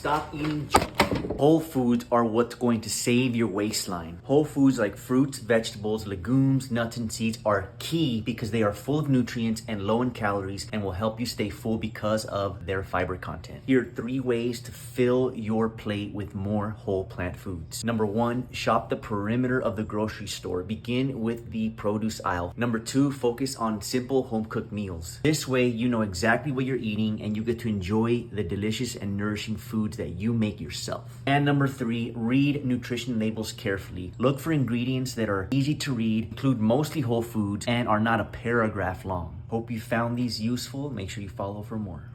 Stop eating junk. Whole foods are what's going to save your waistline. Whole foods like fruits, vegetables, legumes, nuts, and seeds are key because they are full of nutrients and low in calories and will help you stay full because of their fiber content. Here are 3 ways to fill your plate with more whole plant foods. Number 1, shop the perimeter of the grocery store. Begin with the produce aisle. Number 2, focus on simple home cooked meals. This way, you know exactly what you're eating and you get to enjoy the delicious and nourishing foods that you make yourself. And number 3, read nutrition labels carefully. Look for ingredients that are easy to read, include mostly whole foods, and are not a paragraph long. Hope you found these useful. Make sure you follow for more.